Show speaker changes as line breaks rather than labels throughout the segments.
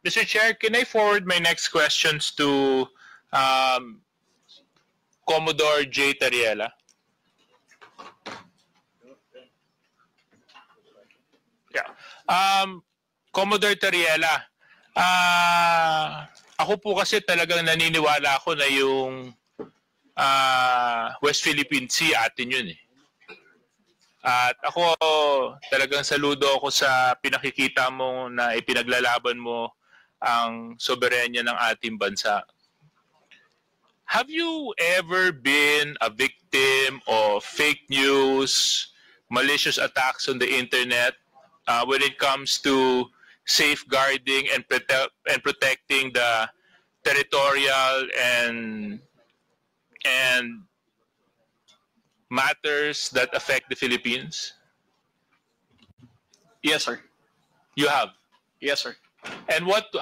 Mr. Chair, can I forward my next questions to Commodore J. Tariela? Yeah. Commodore Tariela, ako po kasi talagang naniniwala ako na yung West Philippine Sea atin yun eh. At ako talagang saludo ako sa pinakikita mo na ipinaglalaban mo ang soberenya ng ating bansa. Have you ever been a victim of fake news, malicious attacks on the internet when it comes to safeguarding and protecting the territorial and matters that affect the Philippines?
Yes, sir.
You have?
Yes, sir.
And what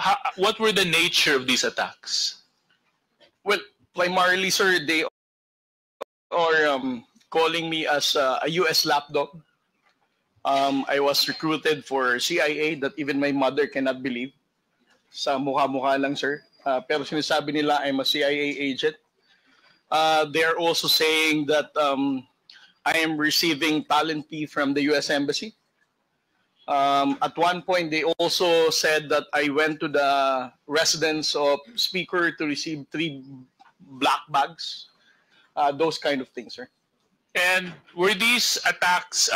were the nature of these attacks?
Well, primarily, sir, they are calling me as a U.S. lapdog. I was recruited for CIA that even my mother cannot believe. Sa mukha-mukha lang, sir. Pero sinasabi nila I'm a CIA agent. They're also saying that I am receiving talent fee from the U.S. Embassy. At one point, they also said that I went to the residence of Speaker to receive 3 black bags. Those kind of things, sir.
And were these attacks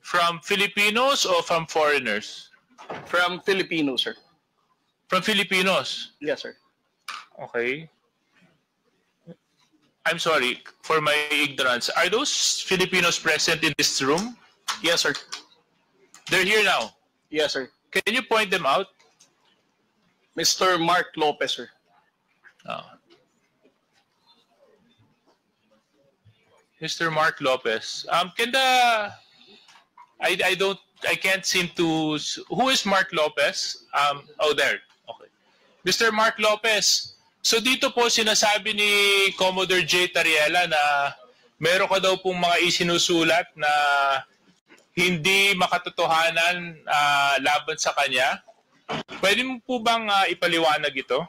from Filipinos or from foreigners?
From Filipinos, sir.
From Filipinos?
Yes, sir.
Okay. I'm sorry for my ignorance. Are those Filipinos present in this room?
Yes, sir.
They're here now?
Yes, sir.
Can you point them out?
Mr. Mark Lopez, sir.
Oh. Mr. Mark Lopez. I can't seem to. Who is Mark Lopez? Oh, there. Okay. Mr. Mark Lopez. So dito po sinasabi ni Commodore J. Tariela na meron ka daw pong mga isinusulat na hindi makatotohanan laban sa kanya. Pwede mo po bang ipaliwanag ito?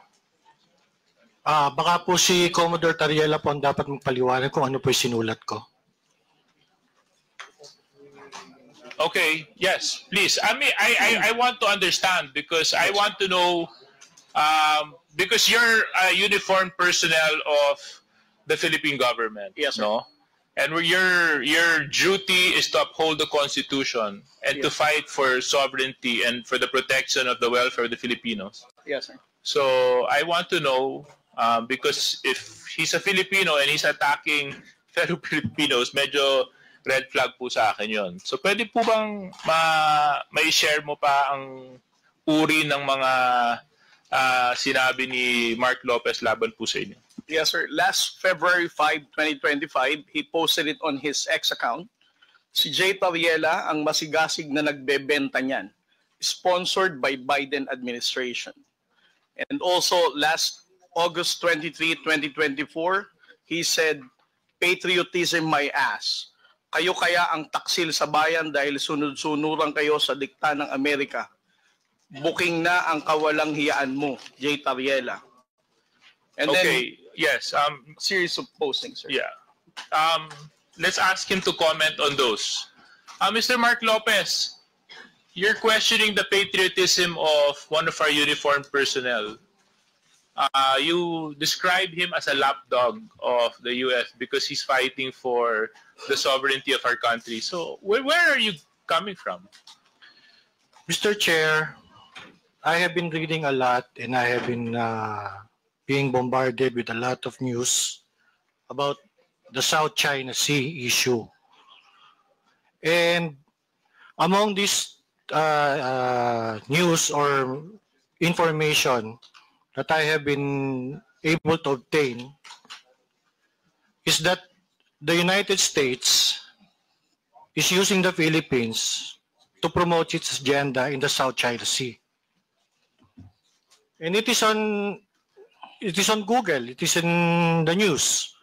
Baka po si Commodore Tariela po ang dapat magpaliwanag kung ano po yung sinulat ko.
Okay, yes, please. I mean, I want to understand because I want to know, because you're a uniformed personnel of the Philippine government.
Yes, sir.
No? And your duty is to uphold the Constitution and to fight for sovereignty and for the protection of the welfare of the Filipinos.
Yes, sir.
So I want to know, because if he's a Filipino and he's attacking fellow Filipinos, medyo red flag po sa akin yon. So pwede po bang ma-share mo pa ang uri ng mga sinabi ni Mark Lopez laban po sa inyo?
Yes, sir. Last February 5, 2025, he posted it on his X account. Si J. Tariela ang masigasig na nagbebenta niyan, sponsored by Biden administration. And also, last August 23, 2024, he said, "Patriotism my ass. Kayo kaya ang taksil sa bayan dahil sunod-sunuran kayo sa dikta ng Amerika. Booking na ang kawalang hiyaan mo, J. Tariela." And
okay, yes.
Series of postings, sir.
Yeah. Let's ask him to comment on those. Mr. Mark Lopez, you're questioning the patriotism of one of our uniformed personnel. You describe him as a lapdog of the U.S. because he's fighting for the sovereignty of our country. So where are you coming from?
Mr. Chair, I have been reading a lot and I have been being bombarded with a lot of news about the South China Sea issue. And among this news or information that I have been able to obtain is that the United States is using the Philippines to promote its agenda in the South China Sea. And it is on Google, it is in the news.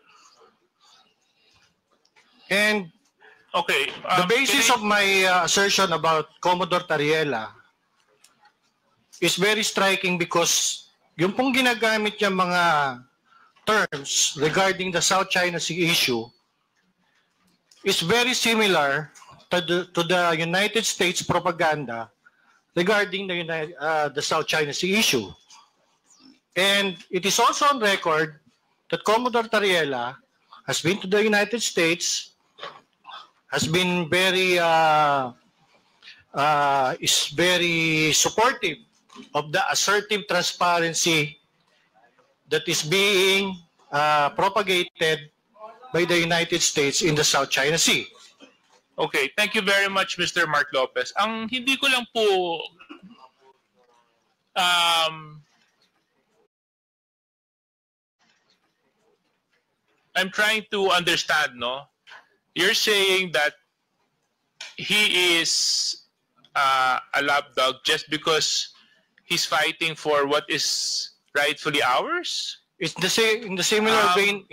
And
okay,
the basis of my assertion about Commodore Tariela is very striking because yung pong ginagamit niya mga terms regarding the South China Sea issue is very similar to the United States propaganda regarding the South China Sea issue. And it is also on record that Commodore Tariela has been to the United States, has been is very supportive of the assertive transparency that is being propagated by the United States in the South China Sea.
Okay, thank you very much, Mr. Mark Lopez. Ang hindi ko lang po I'm trying to understand, no? You're saying that he is a lapdog just because he's fighting for what is rightfully ours?
It's in the similar vein.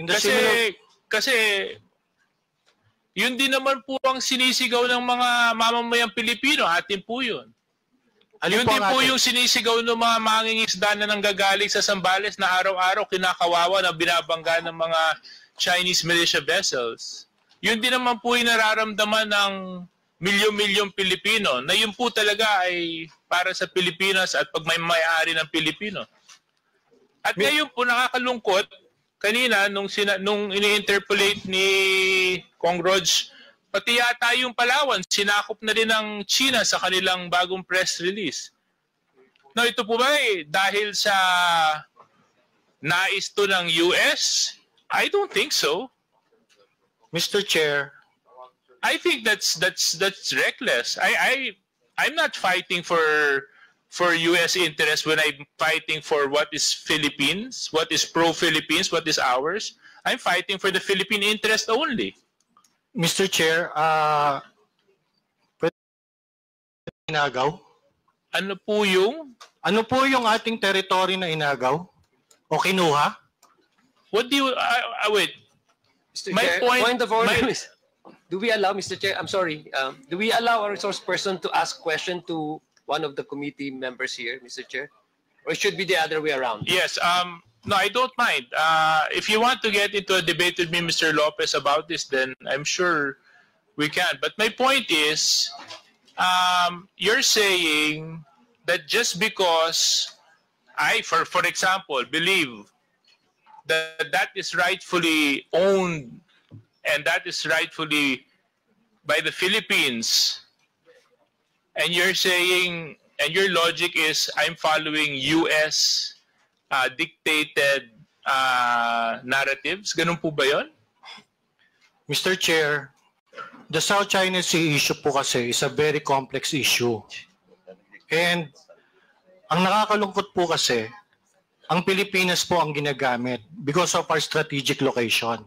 Kasi yun din naman po ang sinisigaw ng mga mamamayang Pilipino. Atin po yun. Yun din po yung sinisigaw ng mga mangingisda na nanggagaling sa Zambales na araw-araw kinakawawa na binabangga ng mga Chinese militia vessels. Yun din naman po yung nararamdaman ng milyon-milyong Pilipino na yun po talaga ay para sa Pilipinas at pag may-ari ng Pilipino. At ngayon po nakakalungkot, kanina nung ini-interpolate ni Kong Rog, pati yata yung Palawan, sinakop na rin ng China sa kanilang bagong press release. No, ito po ba dahil sa nais to ng US? I don't think so.
Mr. Chair,
I think that's reckless. I'm not fighting for US interest when I'm fighting for what is Philippines, what is pro-Philippines, what is ours. I'm fighting for the Philippine interest only.
Mr. Chair, inagaw?
Ano po yung?
Ano po yung ating territory na inagaw? O kinuha?
What do you, wait.
Mr.
My
Chair, point of order is, do we allow, Mr. Chair, I'm sorry, do we allow a resource person to ask question to one of the committee members here, Mr. Chair? Or it should be the other way around?
Yes, no, I don't mind. If you want to get into a debate with me, Mr. Lopez, about this, then I'm sure we can. But my point is, you're saying that just because I, for example, believe that is rightfully owned and that is rightfully by the Philippines, and you're saying, and your logic is, I'm following US dictated narratives. Ganun po ba yun?
Mr. Chair, the South China Sea issue po kasi is a very complex issue. And ang nakakalungkot po kasi, ang Pilipinas po ang ginagamit because of our strategic location.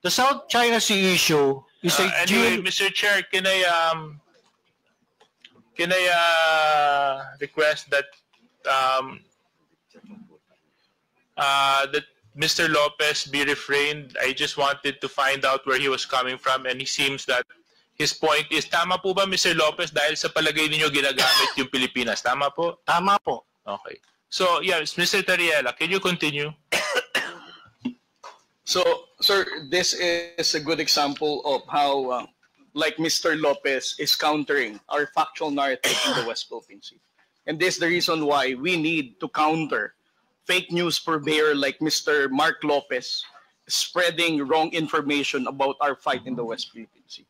The South China Sea issue is a
anyway, Mr. Chair, can I request that that Mr. Lopez be refrained? I just wanted to find out where he was coming from, and he seems that his point is, tama po ba, Mr. Lopez, dahil sa palagay ninyo ginagamit yung Pilipinas? Tama po?
Tama po.
Okay. So, yes, Mr. Tariela, can you continue?
So, sir, this is a good example of how, like Mr. Lopez is countering our factual narrative in the West Philippine Sea. And this is the reason why we need to counter fake news purveyor like Mr. Mark Lopez spreading wrong information about our fight in the West Philippine Sea.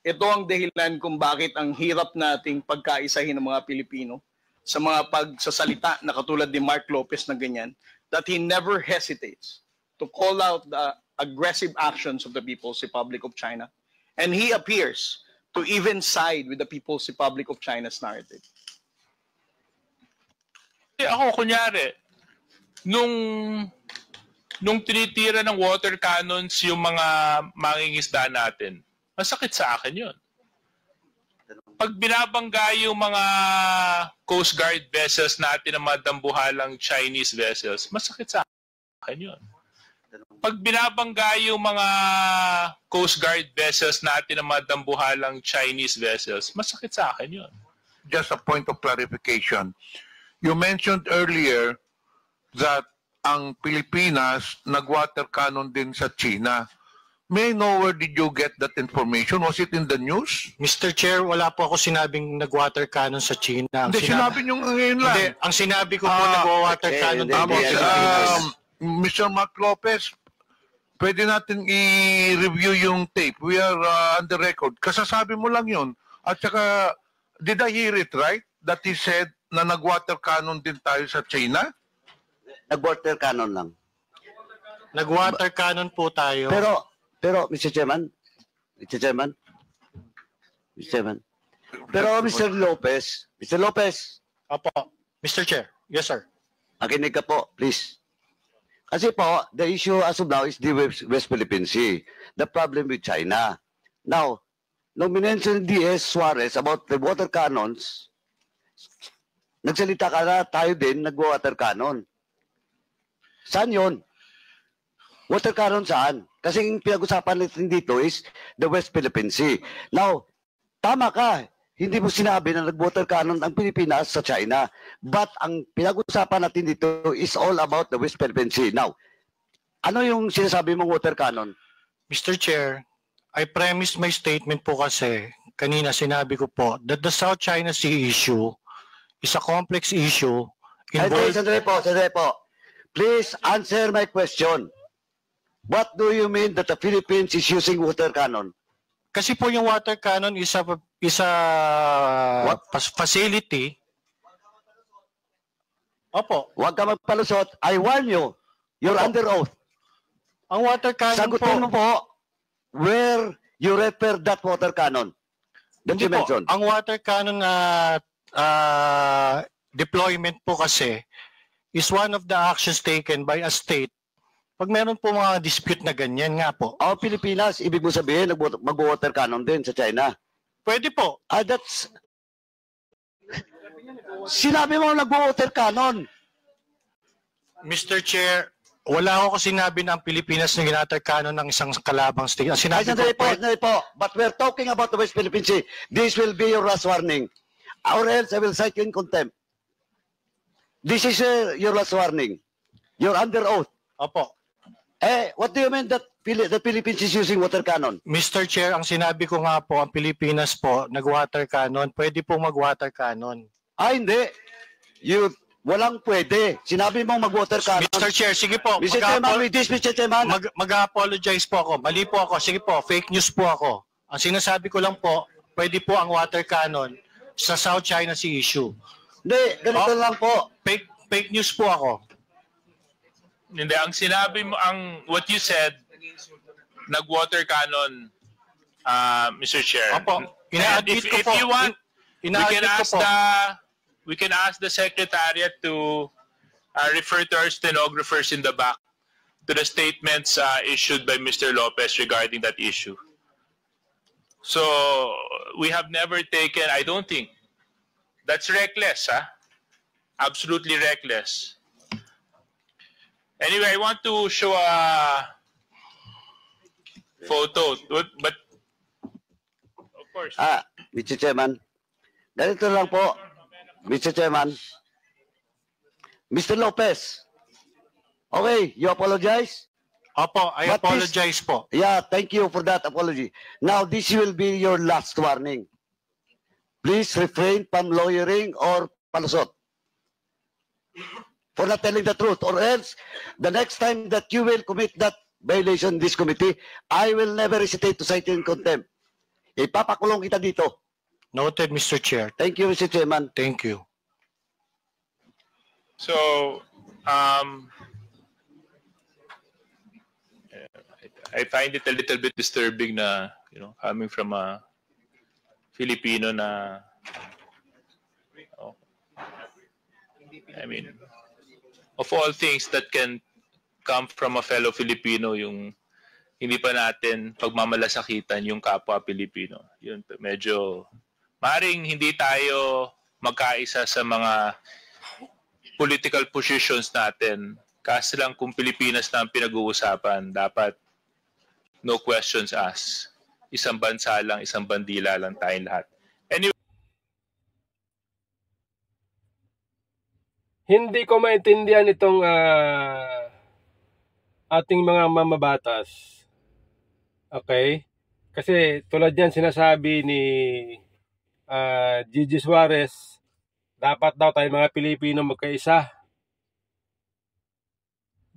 Ito ang dahilan kung bakit ang hirap nating pagkaisahin ng mga Pilipino sa mga pagsasalita na katulad ni Mark Lopez na ganyan, that he never hesitates to call out the aggressive actions of the People's Republic of China. And he appears to even side with the People's Republic of China's narrative.
Ako, kunyari, nung tinitira ng water cannons yung mga mangingisda natin, masakit sa akin yun. Pag binabangga yung mga Coast Guard vessels natin ng mga dambuhalang Chinese vessels, masakit sa akin yun. Pag binabangga yung mga Coast Guard vessels natin ng mga dambuhalang Chinese vessels, masakit sa akin yun.
Just a point of clarification. you mentioned earlier that ang Pilipinas nag-water cannon din sa China. May I know where did you get that information? Was it in the news?
Mr. Chair, wala po ako sinabing nag-water cannon sa China.
Hindi, sinabi niyo ngayon lang.
Hindi, ang sinabi ko po nag-water cannon din po sa Pilipinas.
Mr. Mark Lopez, pwede natin i-review yung tape. We are on the record. Kasasabi mo lang yun. At saka, did I hear it right? That he said na nag-water cannon din tayo sa China?
Nag-water cannon lang.
Nag-water cannon po tayo.
Pero, Mr. Chairman, pero Mr. Lopez,
Opo, Mr. Chair. Yes, sir.
makinig ka po, please. Kasi po, the issue as of now is the West Philippine Sea. The problem with China. Now, nung minention D.S. Suarez about the water cannons, nagsalita ka na tayo din, nag-water cannon. Saan yun? Water cannon saan? Kasi yung pinag-usapan natin dito is the West Philippine Sea. Now, tama ka. Hindi mo sinabi na nag-water cannon ang Pilipinas sa China. But ang pinag-usapan natin dito is all about the West Philippine Sea. Now, ano yung sinasabi mong water cannon?
Mr. Chair, I premised my statement po kasi kanina sinabi ko po that the South China Sea issue is a complex issue.
Sandali po. Please answer my question. What do you mean that the Philippines is using water cannon?
Kasi po yung water cannon is a facility. Opo.
Huwag ka magpalusot. I warn you. You're under oath.
Ang water cannon
Sagutin mo po where you refer that water cannon. That you mentioned.
Ang water cannon deployment po kasi is one of the actions taken by a state pag meron po mga dispute na ganyan nga po.
Pilipinas, ibig mo sabihin, mag-water cannon din sa China.
Pwede po.
That's... Sinabi mo nag-water cannon.
Mr. Chair, wala ako sinabi na ang Pilipinas na ginater cannon ng isang kalabang state. Ang sinabi
po. But we're talking about the West Philippine Sea. This will be your last warning. Or else I will cite you in contempt. This is your last warning. You're under oath.
Opo.
What do you mean that the Philippines is using water cannon?
Mr. Chair, ang sinabi ko nga po, ang Pilipinas po, nag-water cannon, pwede po mag-water cannon.
Hindi. Walang pwede. Sinabi mong mag-water cannon.
Mr. Chair, sige po.
Mr. Chairman, with this, Mr. Chairman.
Mag-apologize po ako. Mali po ako. Sige po, fake news po ako. Ang sinasabi ko lang po, pwede po ang water cannon sa South China Sea issue.
Hindi, ganito lang po.
Fake news po ako.
Hindi, ang sinabi mo, what you said, nag-water cannon, Mr. Chair.
Opo.
If you want, we can ask the Secretariat to refer to our stenographers in the back to the statements issued by Mr. Lopez regarding that issue. So, we have never taken, I don't think, that's reckless, absolutely reckless. Anyway, I want to show a photo, but of course.
Mr. Chairman, ganito lang po, Mr. Chairman. Mr. Lopez, okay, you apologize?
Opo, I apologize po.
Yeah, thank you for that apology. Now, this will be your last warning. Please refrain from lawyering or palusot. For not telling the truth, or else the next time that you will commit that violation in this committee, I will never hesitate to cite you in contempt. Ipapakulong kita dito.
Noted, Mr. Chair.
Thank you, Mr. Chairman.
Thank you.
So, I find it a little bit disturbing na, coming from a Filipino na, I mean, of all things that can come from a fellow Filipino, yung hindi pa natin pagmamalasakitan yung kapwa Pilipino. Yun, medyo, maring hindi tayo magkaisa sa mga political positions natin. Kasi lang kung Pilipinas na ang pinag-uusapan, dapat no questions asked. Isang bansa lang, isang bandila lang tayong lahat. Anyway,
Hindi ko maintindihan itong ating mga mamabatas. Okay? Kasi tulad yan sinasabi ni Gigi Suarez, dapat daw tayo mga Pilipino magkaisa.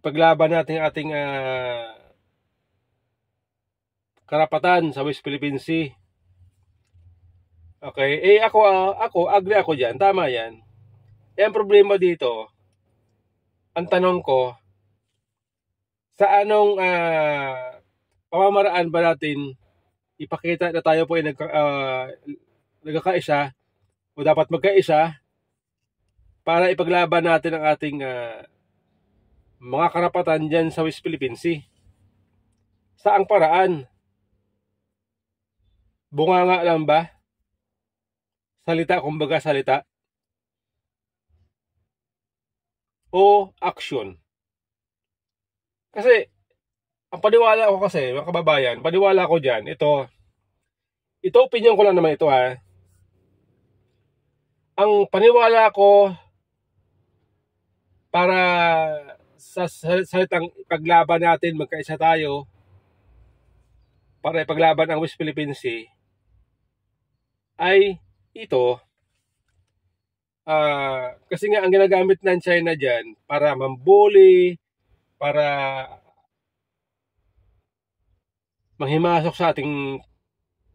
Paglaban natin ating karapatan sa West Philippine Sea. Okay? Ako, agree ako dyan. Tama yan. Ang problema dito, ang tanong ko, sa anong pamamaraan ba natin ipakita na tayo po ay nagkakaisa o dapat magkaisa para ipaglaban natin ang ating mga karapatan dyan sa West Philippine Sea? Saang paraan? Bunganga lang ba? Salita, kumbaga salita? O action? Kasi, ang paniwala ko kasi, mga kababayan, paniwala ko dyan, ito opinion ko lang naman ito ha. Ang paniwala ko para sa salitang ipaglaban natin, magkaisa tayo, para ipaglaban ang West Philippine Sea, ay ito, kasi nga ang ginagamit ng China dyan para mambuli, para manghimasok sa ating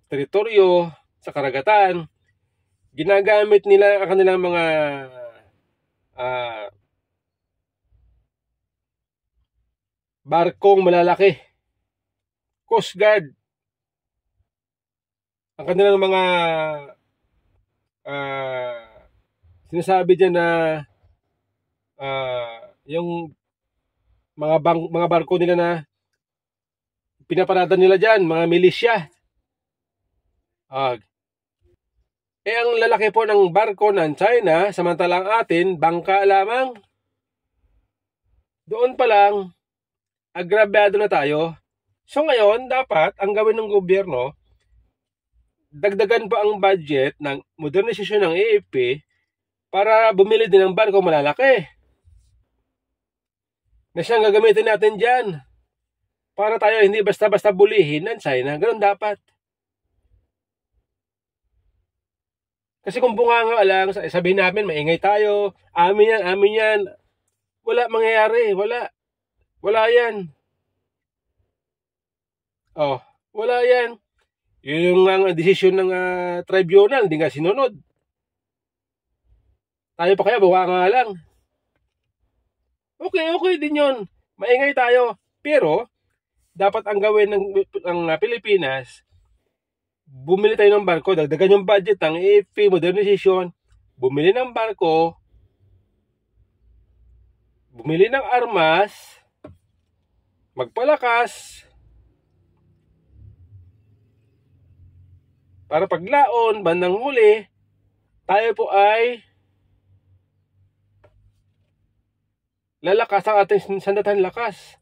teritoryo, sa karagatan, ginagamit nila ang kanilang mga barkong malalaki, Coast Guard, ang kanilang mga sinasabi dyan na yung mga barko nila na pinaparada nila dyan, mga milisya. Ang lalaki po ng barko ng China, samantalang atin, bangka lamang. Doon pa lang, agrabyado na tayo. So ngayon, dapat ang gawin ng gobyerno, dagdagan pa ang budget ng modernisasyon ng AFP para bumili din ng barko malalaki na siyang gagamitin natin dyan para tayo hindi basta-basta bulihin ng China. Ganun dapat. Kasi kung bunganga lang, sabihin namin, maingay tayo, amin yan. Wala mangyayari, wala. Wala yan. Wala yan. Yun ang desisyon ng tribunal, hindi nga sinunod. Tayo pa kaya, bunganga lang. Okay din yun. Maingay tayo. Pero, dapat ang gawin ng Pilipinas, bumili tayo ng barko, dagdagan yung budget ng AFP, modernization, bumili ng barko, bumili ng armas, magpalakas, para paglaon, bandang huli, tayo po ay lalakas ang ating sandatan lakas.